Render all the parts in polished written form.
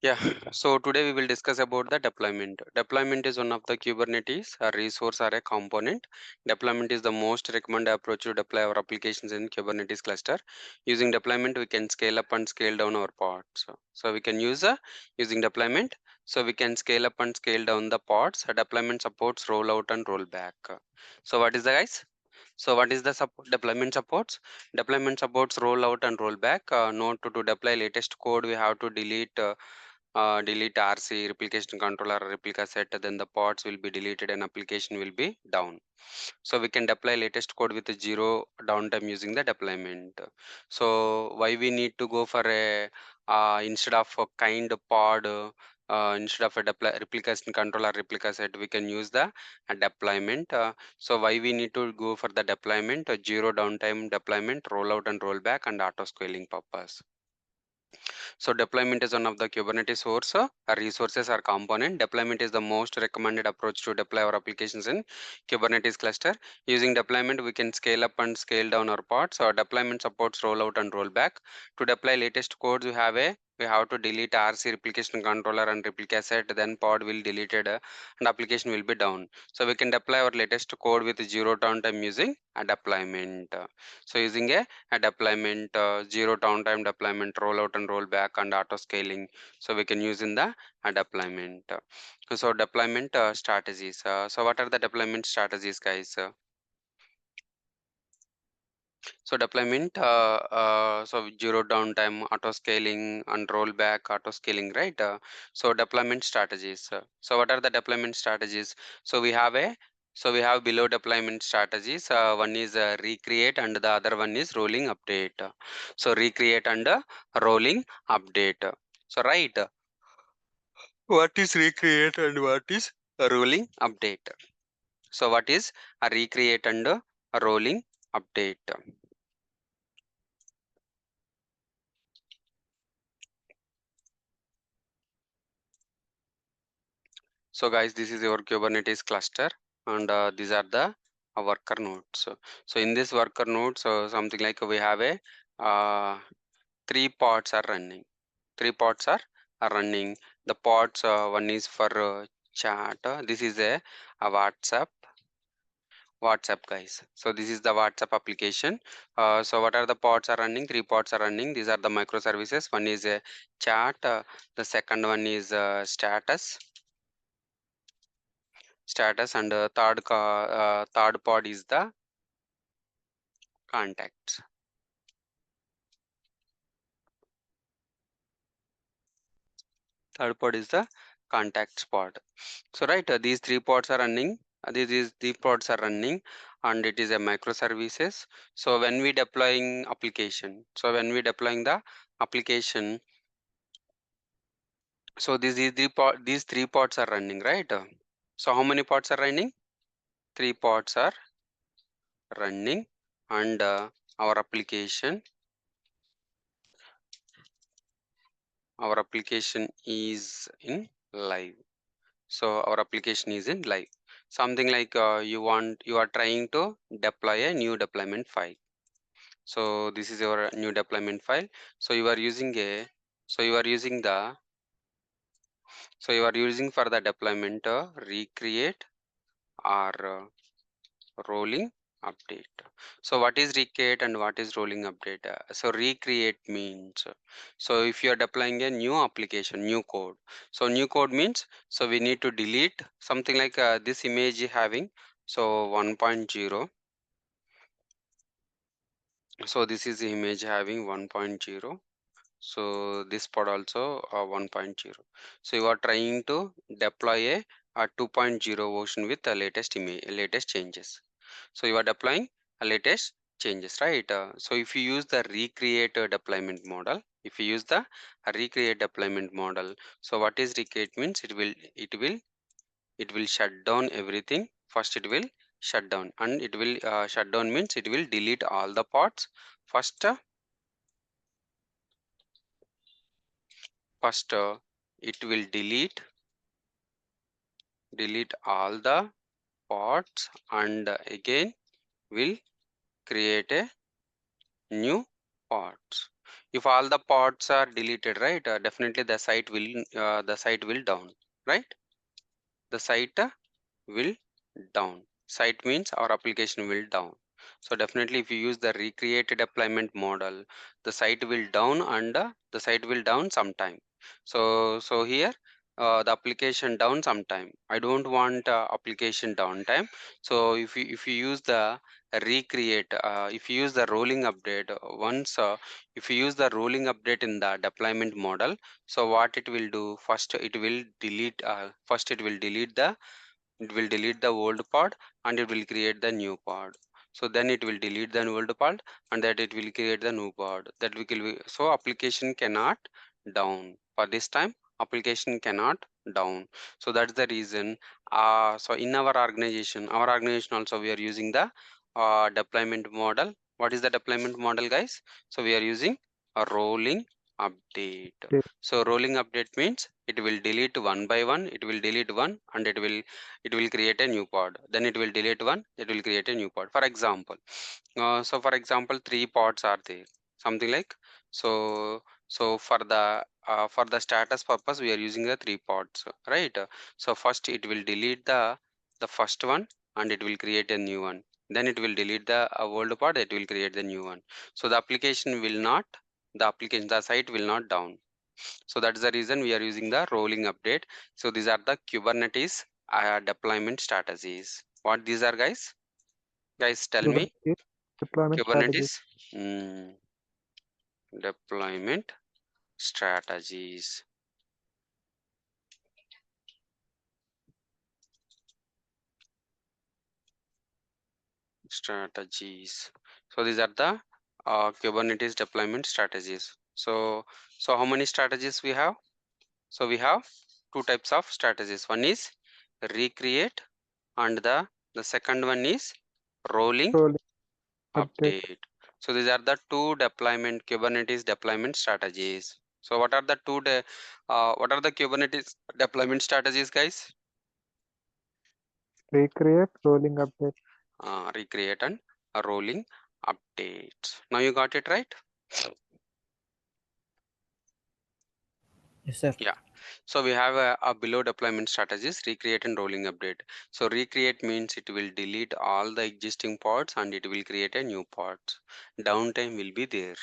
Yeah, so today we will discuss about the deployment. Deployment is one of the Kubernetes, a resource or a component. Deployment is the most recommended approach to deploy our applications in Kubernetes cluster. Using deployment, we can scale up and scale down our pods. So we can use using deployment. So we can scale up and scale down the pods. Deployment supports rollout and rollback. So what is the guys? So what is the deployment supports? Deployment supports rollout and rollback. Note to deploy latest code, we have to delete RC replication controller replica set, then the pods will be deleted and application will be down. So we can deploy latest code with zero downtime using the deployment. So why we need to go for a instead of a kind pod, instead of a replication controller replica set, we can use the deployment. So why we need to go for the deployment? Zero downtime deployment, rollout and rollback, and auto scaling purpose. So deployment is one of the Kubernetes source, resources or component. Deployment is the most recommended approach to deploy our applications in Kubernetes cluster. Using deployment, we can scale up and scale down our pods. So deployment supports rollout and rollback. To deploy latest codes, we have to delete RC replication controller and replica set, then pod will deleted and application will be down. So we can deploy our latest code with zero downtime using a deployment. So using a deployment, zero downtime deployment, rollout and rollback, and auto scaling. So we can use in the deployment. So deployment strategies. So what are the deployment strategies, guys? So deployment, so zero downtime, auto scaling, and rollback, auto scaling, right? So deployment strategies. So what are the deployment strategies? So we have below deployment strategies. One is recreate, and the other one is rolling update. So recreate and rolling update. So right, what is recreate and what is a rolling update? So what is a recreate and a rolling update? So guys, this is your Kubernetes cluster, and these are the worker nodes. So in this worker node, so something like we have a three pods are running. Three pods are running. The pods, one is for chat. This is a WhatsApp, guys. So this is the WhatsApp application. So what are the pods are running? Three pods are running. These are the microservices. One is a chat. The second one is status, and third pod is the contacts. Third pod is the contacts pod. So right, these three pods are running. These three pods are running, and it is a microservices. So when we deploying application, the application, so these three pods are running, right? So how many pods are running? Three pods are running, and our application is in live. So our application is in live. Something like you are trying to deploy a new deployment file. So this is your new deployment file. So you are using a so you are using the you are using for the deployment recreate or rolling update. So what is recreate and what is rolling update? So recreate means, so if you are deploying a new application, new code, so new code means, so we need to delete something like this image having, so 1.0. So this is the image having 1.0. So this pod also 1.0. So you are trying to deploy a 2.0 version with the latest latest changes. So you are deploying a latest changes, right? So if you use the recreate deployment model, so what is recreate means, it will shut down everything. First it will shut down, and it will shut down means it will delete all the pods. First, it will delete all the pods, and again will create a new pods. if all the pods are deleted, right, definitely the site will down, right? The site will down. Site means our application will down. So definitely if you use the recreate deployment model, the site will down and the site will down sometime. So here the application down sometime. I don't want application downtime. So if you use the recreate, if you use the rolling update once, if you use the rolling update in the deployment model, so what it will do, first it will delete, it will delete the old pod and it will create the new pod. So then it will delete the old pod and that it will create the new pod, that we will, so application cannot down for this time, application cannot down. So that's the reason. So in our organization also we are using the deployment model. What is the deployment model, guys? So we are using a rolling update. Okay. So rolling update means it will delete one by one, it will delete one and it will create a new pod, then it will delete one, it will create a new pod. For example, so for example 3 pods are there, something like. So for the status purpose we are using the 3 pods, right? So first it will delete the first one and it will create a new one, then it will delete the old pod, it will create the new one. So the application will not, the site will not down. So that's the reason we are using the rolling update. So these are the Kubernetes deployment strategies. What these are, guys? Guys, tell me. Kubernetes deployment strategies. Kubernetes deployment strategies. Strategies. So these are the Kubernetes deployment strategies. So how many strategies we have? So we have 2 types of strategies. One is recreate and the second one is rolling Rolling update. update. So these are the two deployment Kubernetes deployment strategies. So what are the Kubernetes deployment strategies, guys? Recreate, rolling update. Recreate and a rolling update. Now you got it right? Yes, sir. Yeah. So we have a below deployment strategies, recreate and rolling update. So recreate means it will delete all the existing pods and it will create a new pod. Downtime will be there.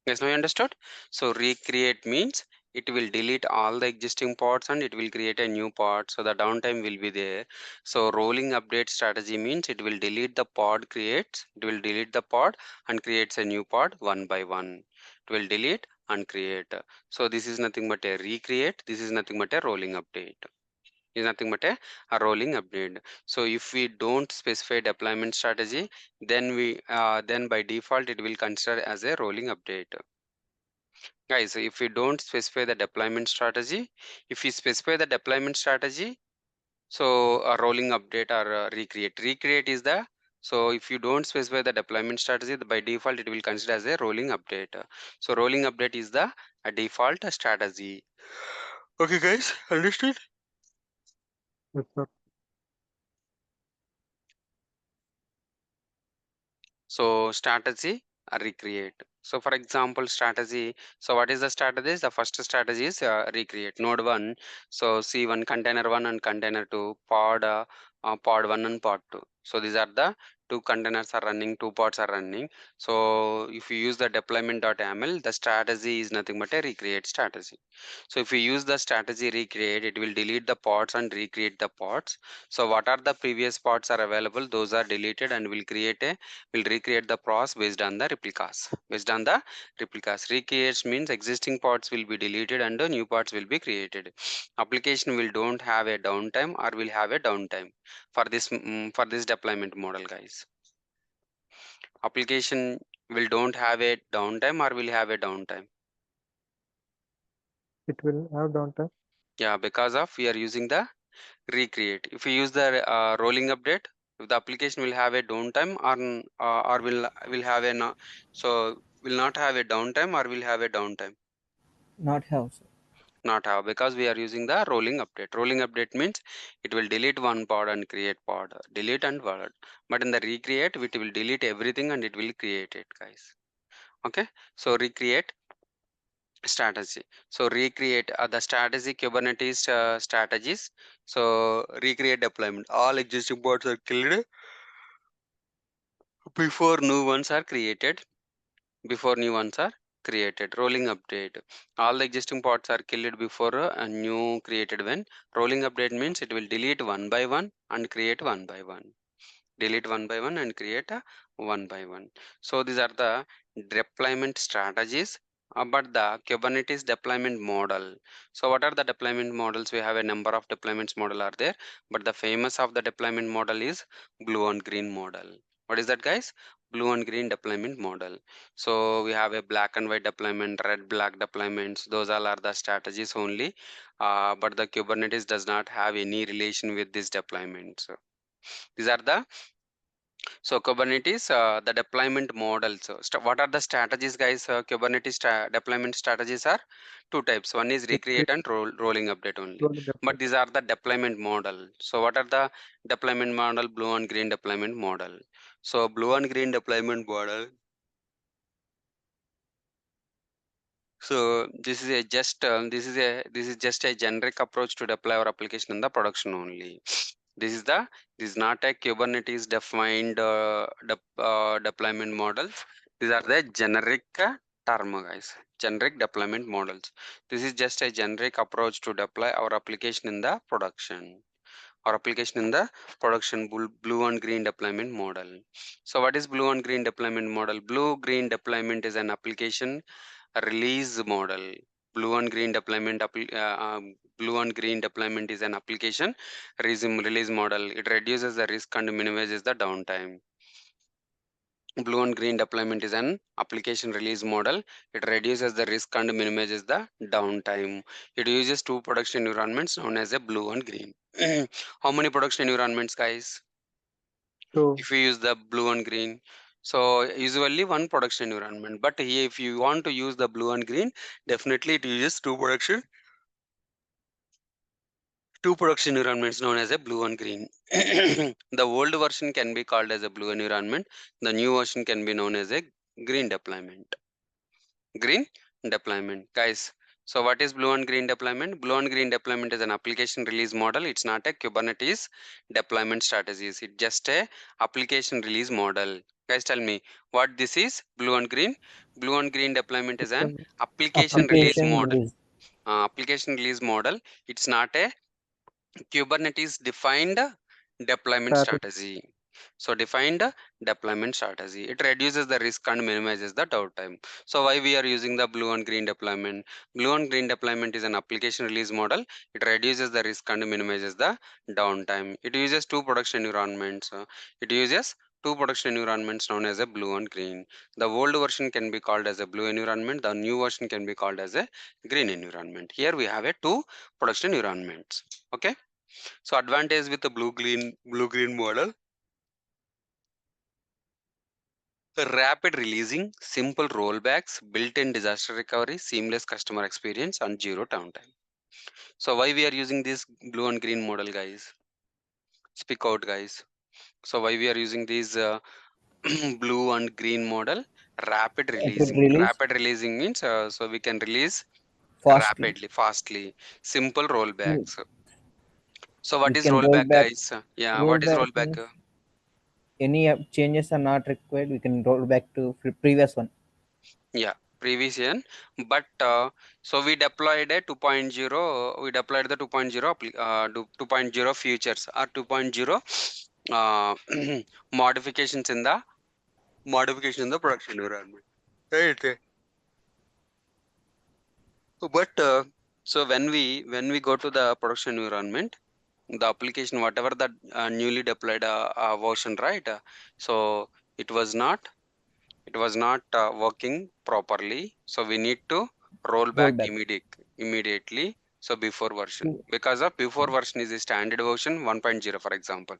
Yes, now you understood? So recreate means it will delete all the existing pods and it will create a new pod. So the downtime will be there. So rolling update strategy means it will delete the pod creates, it will delete the pod and creates a new pod one by one. It will delete and create. So this is nothing but a recreate. This is nothing but a rolling update. Is nothing but a rolling update. So if we don't specify deployment strategy, then by default it will consider as a rolling update. Guys, if we don't specify the deployment strategy, if we specify the deployment strategy, so a rolling update or recreate. Recreate is the, so if you don't specify the deployment strategy, by default it will consider as a rolling update. So rolling update is the default strategy. Okay, guys, understood? Yes, sir. So strategy, recreate. So for example, strategy. So what is the strategy? The first strategy is recreate. Node 1. So C1, container 1 and container 2, pod 1 and pod 2. So these are the 2 containers are running, 2 pods are running. So if you use the deployment.yaml, the strategy is nothing but a recreate strategy. So if you use the strategy recreate, it will delete the pods and recreate the pods. So what are the previous pods are available? Those are deleted and will recreate the process based on the replicas. Based on the replicas. Recreates means existing pods will be deleted and the new pods will be created. Application will don't have a downtime or will have a downtime for this deployment model, guys. Application will don't have a downtime or will have a downtime. It will have downtime. Yeah, because of we are using the recreate. If we use the rolling update, if the application will have a downtime or will have a so will not have a downtime or will have a downtime. Not have, sir. Not have, because we are using the rolling update. Rolling update means it will delete one pod and create pod, delete and pod. But in the recreate, it will delete everything and it will create it, guys. Okay, so recreate. strategy. So recreate the strategy Kubernetes strategies. So recreate deployment. All existing pods are killed before new ones are created. Before new ones are created. Rolling update. All the existing pods are killed before a new created one. Rolling update means it will delete one by one and create one by one. Delete one by one and create a one by one. So these are the deployment strategies. But the Kubernetes deployment model. So what are the deployment models? We have a number of deployments model are there, but the famous of the deployment model is blue and green model. What is that, guys? Blue and green deployment model. So we have a black and white deployment, red black deployments. Those all are the strategies only. But the Kubernetes does not have any relation with these deployments. These are the Kubernetes, the deployment models. So what are the strategies, guys? Kubernetes deployment strategies are two types. One is recreate and rolling update only. Rolling But update. these are the deployment model. So what are the deployment model? Blue and green deployment model. So blue and green deployment model. So this is just a generic approach to deploy our application in the production only. This is not a Kubernetes defined deployment models. These are the generic term, guys. Generic deployment models. This is just a generic approach to deploy our application in the production. Our application in the production blue and green deployment model. So what is blue and green deployment model? Blue green deployment is an application release model. Blue and green deployment is an application release model. It reduces the risk and minimizes the downtime. Blue and green deployment is an application release model. It reduces the risk and minimizes the downtime. It uses two production environments known as a blue and green. How many production environments, guys? So If you use the blue and green, so usually one production environment, but here if you want to use the blue and green, definitely it uses two production environments known as a blue and green. The old version can be called as a blue environment. The new version can be known as a green deployment. Green deployment, guys. So what is blue and green deployment? Blue and green deployment is an application release model. It's not a Kubernetes deployment strategies. It's just a application release model. Guys, tell me what this is. Blue and green. Blue and green deployment is it's an an application release Application model. release. Application release model. It's not a Kubernetes defined deployment static. strategy. So defined deployment strategy. It reduces the risk and minimizes the downtime. So why we are using the blue and green deployment? Blue and green deployment is an application release model. It reduces the risk and minimizes the downtime. It uses two production environments. It uses two production environments known as a blue and green. The old version can be called as a blue environment. The new version can be called as a green environment. Here we have a two production environments. Okay. So advantage with the blue green model. Rapid releasing, simple rollbacks, built-in disaster recovery, seamless customer experience, and zero downtime. So why we are using this blue and green model, guys? Speak out, guys. So why we are using this blue and green model? Rapid Rapid releasing. release Rapid releasing means so we can release fastly. rapidly, fastly. Simple Mm, rollbacks. So what We is can roll rollback, back. guys? Yeah, what is Rollback rollback? means any changes are not required. We can roll back to previous one. Yeah, previous year. But so we deployed a 2.0, we deployed the 2.0 2.0 features or 2.0 uh, modifications in the production environment. Right. But so when we go to the production environment, the application whatever the newly deployed version, right? So it was not it was not working properly, so we need to roll Roll back back. immediately. So before version, To because of before version is a standard version 1.0, for example.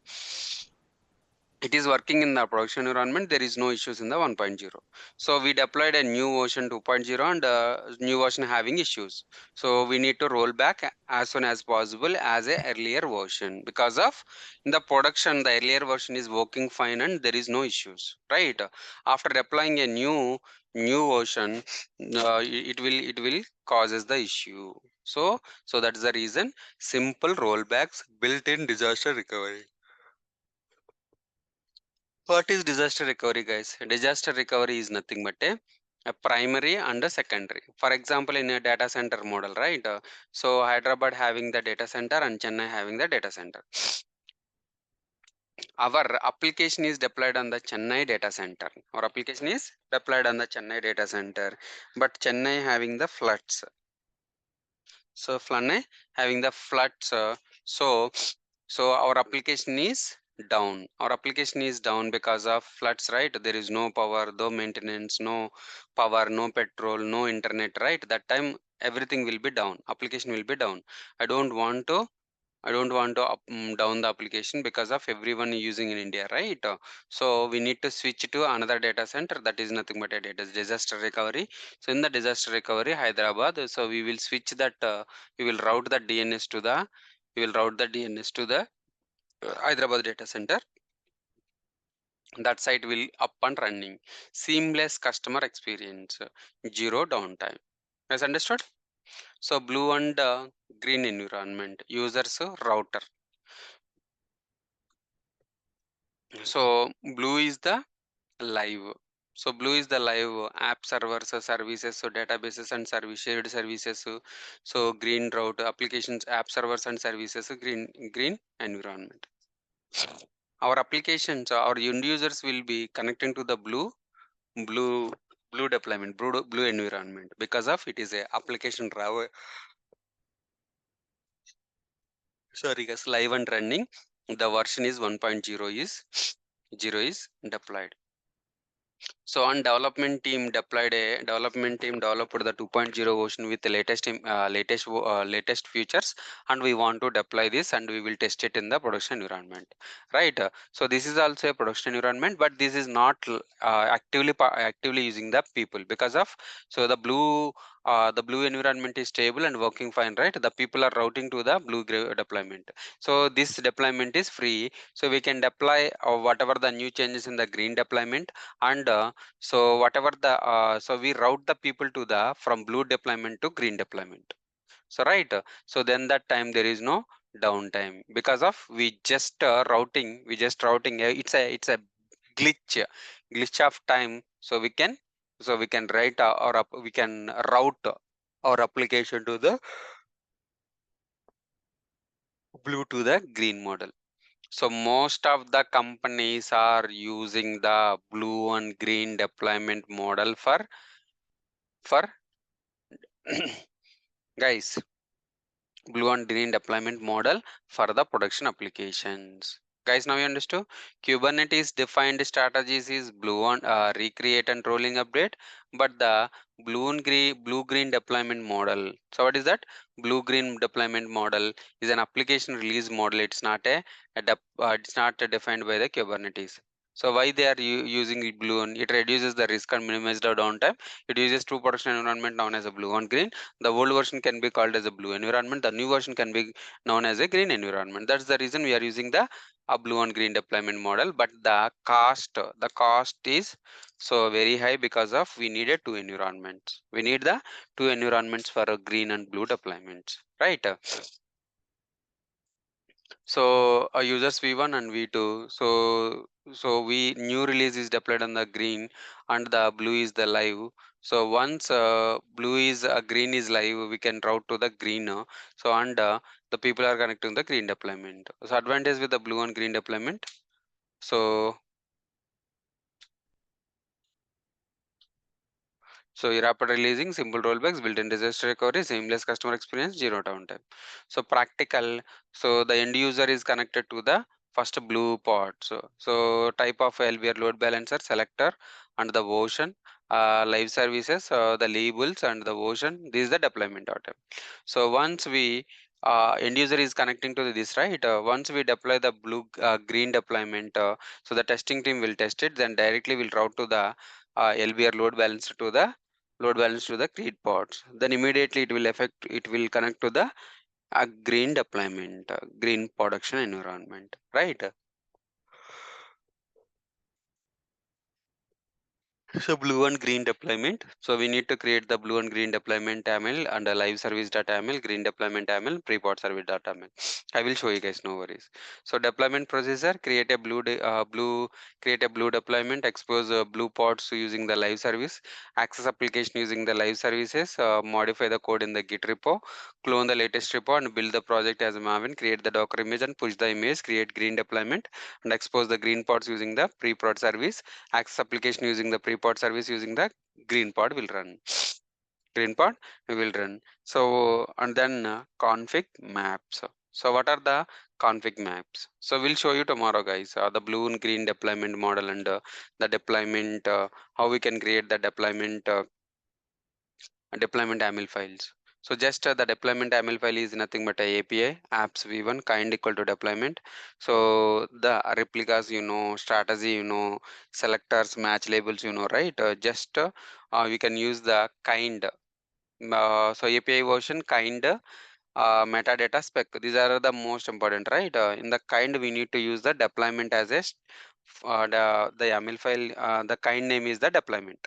it is working in the production environment, there is no issues in the 1.0. So we deployed a new version 2.0 and new version having issues. So we need to roll back as soon as possible as a earlier version, because of in the production the earlier version is working fine and there is no issues, right? After deploying a new version, it will causes the issue. So that's the reason simple rollbacks built in disaster recovery. What is disaster recovery, guys? Disaster recovery is nothing but a primary and a secondary. For example, in a data center model, right? So Hyderabad having the data center and Chennai having the data center. Our application is deployed on the Chennai data center. Our application is deployed on the Chennai data center, but Chennai having the floods. So Chennai having the floods. So our application is down. Our application is down because of floods, right? There is no power, no maintenance, no power, no petrol, no internet, right? That time everything will be down. Application will be down. I don't want to down the application because of everyone using in India, right? So we need to switch to another data center. That is nothing but a data disaster recovery. So in the disaster recovery, Hyderabad. So we will switch that. We will route the DNS to the. We will route the DNS to the Hyderabad data center. That site will up and running. Seamless customer experience. Zero downtime. As understood? So blue and green environment. Users router. So blue is the live. So blue is the live app servers, services, so databases and service shared services. So green route applications, app servers and services. Green environment. Our applications, our end users will be connecting to the blue blue deployment, blue environment, because of it is a application driver. Sorry guys, live and running. The version is 1.0 is 0 is deployed. So on development team developed the 2.0 version with the latest features, and we want to deploy this and we will test it in the production environment, right? So this is also a production environment, but this is not actively using the people, because of so the blue environment is stable and working fine, right? The people are routing to the blue deployment. So this deployment is free, so we can deploy whatever the new changes in the green deployment, and so whatever the so we route the people to the from blue deployment to green deployment. So right, so then that time there is no downtime, because of we just routing, it's a glitch of time. So we can write we can route our application to the blue to the green model. So most of the companies are using the blue and green deployment model for guys, blue and green deployment model for the production applications. Guys, now you understood? Kubernetes defined strategies is blue and recreate and rolling update, but the blue green deployment model. So what is that? Blue green deployment model is an application release model. It's not it's not defined by the Kubernetes. So why they are using blue? And it reduces the risk and minimizes the downtime. It uses two production environment known as a blue and green. The old version can be called as a blue environment. The new version can be known as a green environment. That's the reason we are using the blue and green deployment model. But the cost is so very high, because of we needed two environments. We need the two environments for a green and blue deployments, right? So users v1 and v2. So we new release is deployed on the green and the blue is the live. So once blue is green is live, we can route to the green. So and the people are connecting the green deployment. So advantage with the blue and green deployment. So rapid releasing, simple rollbacks, built-in disaster recovery, seamless customer experience, zero downtime. So practical. So the end user is connected to the first blue pod. So type of LVR load balancer, selector, and the version, live services, the labels and the version. This is the deployment item. So once we end user is connecting to this, right? Once we deploy the green deployment, so the testing team will test it, then directly will route to the LBR load balance to the create pods. Then immediately it will connect to the green deployment, green production environment, right? So blue and green deployment. So we need to create the blue and green deployment YAML and a live service.yaml, green deployment YAML, pre-pod service.yaml. I will show you guys, no worries. So deployment procedure: create a blue deployment, expose blue pods using the live service, access application using the live services, modify the code in the Git repo, clone the latest repo and build the project as a Maven, create the Docker image and push the image, create green deployment and expose the green pods using the pre-prod service, access application using the pre-pod service using the green pod will run. Green pod will run. So and then config maps. So what are the config maps? So we'll show you tomorrow, guys. The blue and green deployment model and the deployment, how we can create the deployment YAML files. So just the deployment YAML file is nothing but a API apps v1 kind equal to deployment. So the replicas, strategy, selectors, match labels, right? Just we can use the kind. So API version kind metadata spec. These are the most important, right? In the kind we need to use the deployment as the YAML file. The kind name is the deployment.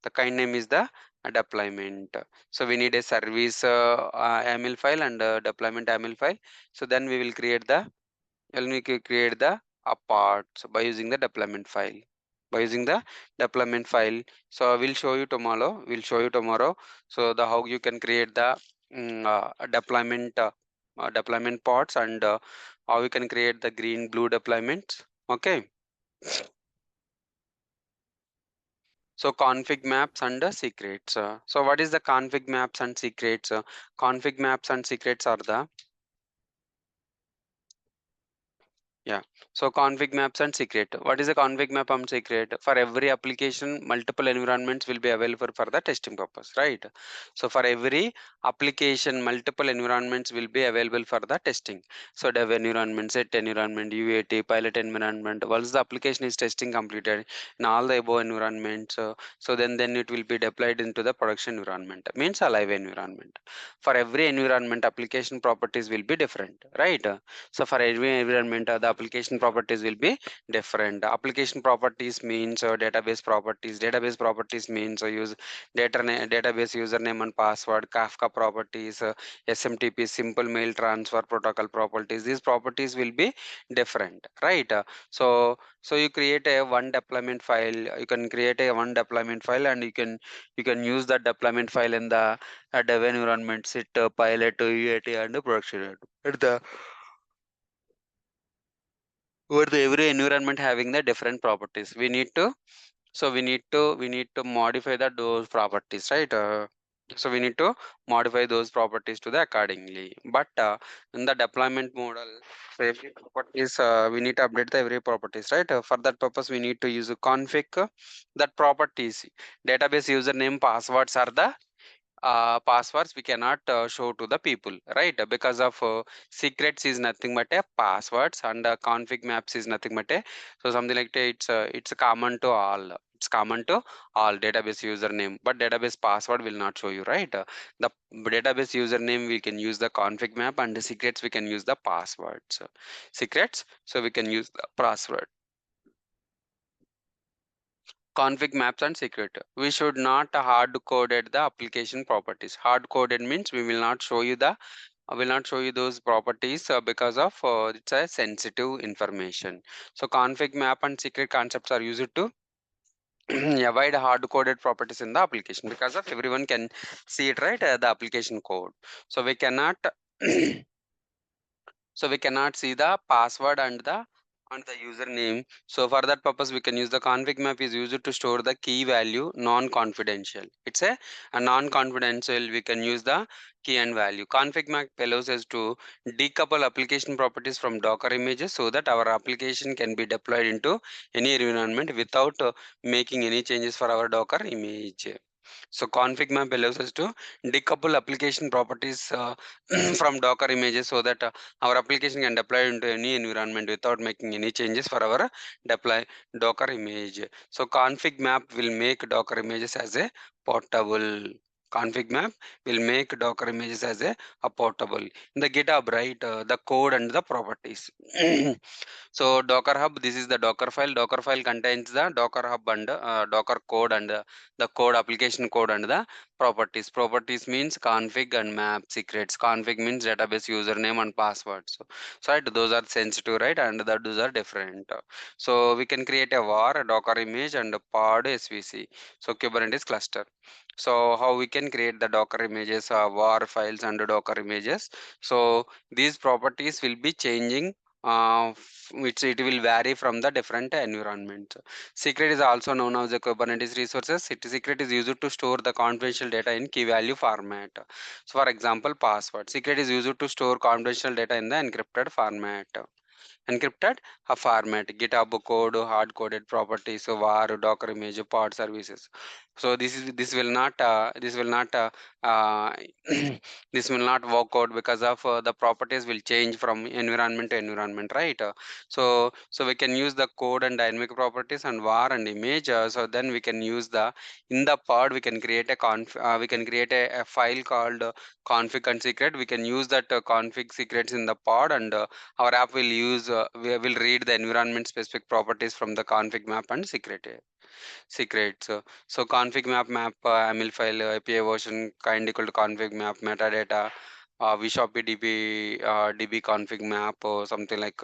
The kind name is the deployment. So we need a service YAML file and deployment YAML file. So then we will create the parts by using the deployment file. By using the deployment file. So I will show you tomorrow. We'll show you tomorrow. So the how you can create the deployment pods and how you can create the green blue deployments. Okay. So config maps and secrets. So what is the config maps and secrets? Config maps and secrets are the So config maps and secret. What is a config map and secret? For every application, multiple environments will be available for the testing purpose, right? So for every application, multiple environments will be available for the testing. So dev environment, set environment, UAT, pilot environment. Once the application is testing completed in all the above environments, so then it will be deployed into the production environment. Means a live environment. For every environment, application properties will be different, right? So for every environment, the application properties will be different. Application properties means database properties. Database properties means use database username and password. Kafka properties, SMTP, simple mail transfer protocol properties. These properties will be different, right? So you create a one deployment file. You can create a one deployment file, and you can use that deployment file in the dev environment, sit pilot, UAT, and production. At the over the every environment having the different properties, we need to modify those properties, right? So we need to modify those properties to the accordingly, but in the deployment model, so every properties, we need to update the every properties, right? For that purpose we need to use a config that properties. Database username passwords are the passwords we cannot show to the people, right? Because of secrets is nothing but a passwords, and config maps is nothing but a, so something like that. It's common to all. It's common to all database username, but database password will not show you, right? The database username we can use the config map, and the secrets we can use the passwords. Secrets, so we can use the password. Config maps and secret. We should not hard coded the application properties. Hard coded means we will not show you the will not show you those properties because of it's a sensitive information. So config map and secret concepts are used to avoid hard coded properties in the application, because of everyone can see it, right? The application code. So we cannot so we cannot see the password and the username. So for that purpose we can use the config map is used to store the key value non-confidential. It's a non-confidential. We can use the key and value. Config map allows us to decouple application properties from Docker images, so that our application can be deployed into any environment without making any changes for our Docker image. So config map allows us to decouple application properties from Docker images so that our application can deploy into any environment without making any changes for our deploy Docker image. So config map will make Docker images as a portable. Config map will make Docker images as a portable. In the GitHub, right, the code and the properties. So Docker Hub, this is the Docker file. Docker file contains the Docker Hub and Docker code and the code application code and the properties. Properties means config and map secrets. Config means database username and password. So right, those are sensitive, right, and those are different. So we can create a var, a Docker image, and a pod SVC. So Kubernetes cluster. So how we can create the Docker images, var files and Docker images. So these properties will be changing, which it will vary from the different environment. Secret is also known as the Kubernetes resources. Secret is used to store the confidential data in key value format. So for example, password. Secret is used to store confidential data in the encrypted format. Encrypted a format, GitHub code, hard coded properties, so var, Docker image, pod services. So this will not uh, this will not work out because of the properties will change from environment to environment, right? So we can use the code and dynamic properties and var and image. So then we can use the in the pod we can create we can create a file called config and secret. We can use that config secrets in the pod, and our app will use we will read the environment specific properties from the config map and secrets. So config map YAML file API version kind equal to config map metadata vshop db config map or something like.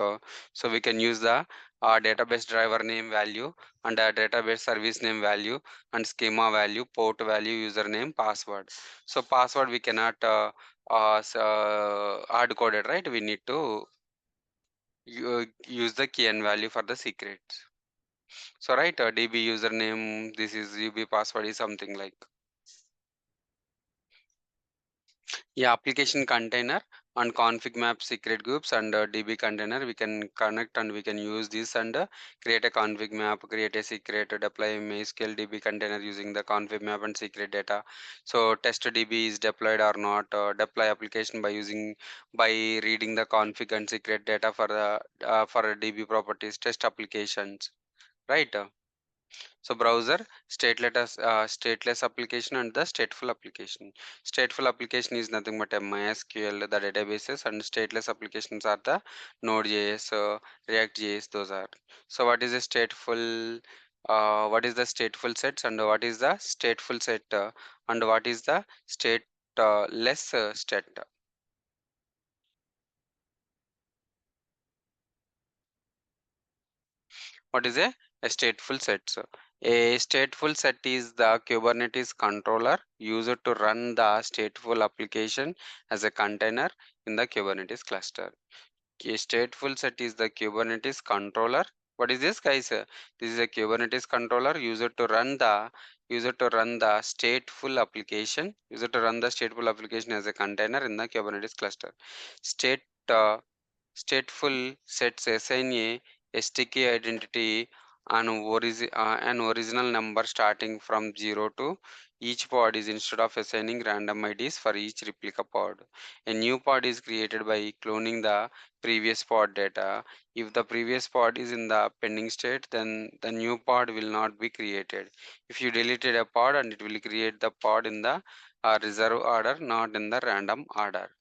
So we can use the database driver name value and database service name value and schema value, port value, username, password. So password we cannot hard coded, right? We need to use the key and value for the secrets. So right, DB username, this is UB password is something like, yeah, application container and config map secret groups and DB container. We can connect and we can use this and create a config map, create a secret, deploy MySQL DB container using the config map and secret data. So test DB is deployed or not. Deploy application by reading the config and secret data for the for DB properties. Test applications, right? So browser, stateless application and the stateful application. Stateful application is nothing but a MySQL, the databases, and stateless applications are the Node.js, React.js, those are. So what is a stateful? What is the stateful sets and what is the stateful set and what is the stateless state? What is a stateful set? So, a stateful set is the Kubernetes controller used to run the stateful application as a container in the Kubernetes cluster. A stateful set is the Kubernetes controller. What is this, guys? This is a Kubernetes controller used to run the stateful application. Used to run the stateful application as a container in the Kubernetes cluster. State uh, Stateful sets assign a sticky identity an original number starting from 0 to each pod is instead of assigning random IDs for each replica pod. A new pod is created by cloning the previous pod data. If the previous pod is in the pending state, then the new pod will not be created. If you deleted a pod, and it will create the pod in the reserve order, not in the random order.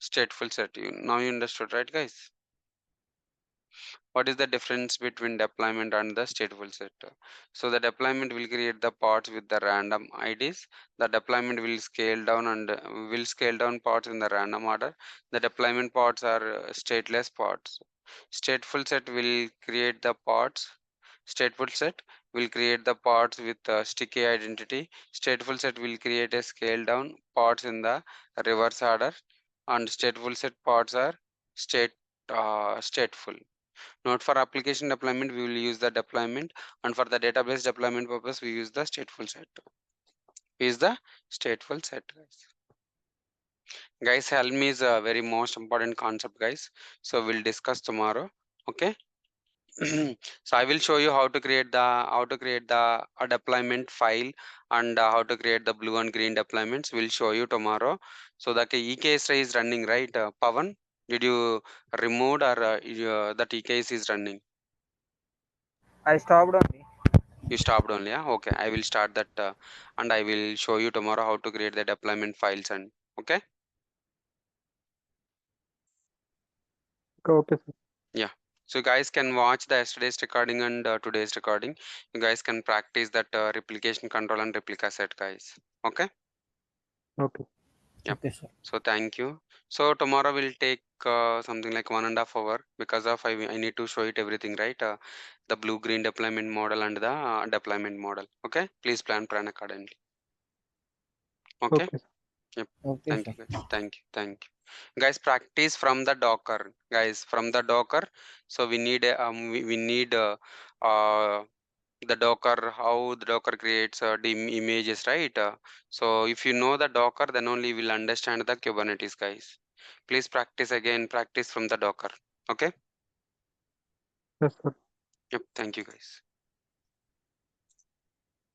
Stateful set. Now you understood, right, guys? What is the difference between deployment and the stateful set? So the deployment will create the pods with the random IDs. The deployment will scale down and will scale down pods in the random order. The deployment pods are stateless pods. Stateful set will create the pods. Stateful set will create the pods with sticky identity. Stateful set will create a scale down pods in the reverse order, and stateful set pods are stateful. Note, for application deployment, we will use the deployment, and for the database deployment purpose, we use the stateful set. Is the stateful set, guys. Guys, Helm is a very most important concept, guys. So we'll discuss tomorrow. Okay. So I will show you how to create the a deployment file and how to create the blue and green deployments. We'll show you tomorrow. So the EKS is running, right? Pavan, did you remove or that EKS is running? I stopped only. You stopped only, yeah? Okay, I will start that and I will show you tomorrow how to create the deployment files and okay. Okay, sir. Yeah. So you guys can watch the yesterday's recording and today's recording. You guys can practice that replication control and replica set, guys. Okay. Okay. Yep. Okay, sir. So thank you. So tomorrow we'll take something like 1.5 hours because of I need to show it everything, right? The blue green deployment model and the deployment model. Okay. Please plan accordingly. Okay. Okay, sir. Yep. Okay, Thank sir. you, guys. Thank you. Thank you. Guys, practice from the Docker. Guys, from the Docker. So we need we need the Docker, how the Docker creates the images, right? So if you know the Docker, then only you will understand the Kubernetes, guys. Please practice again, practice from the Docker. Okay. Yes, sir. Yep. Thank you, guys.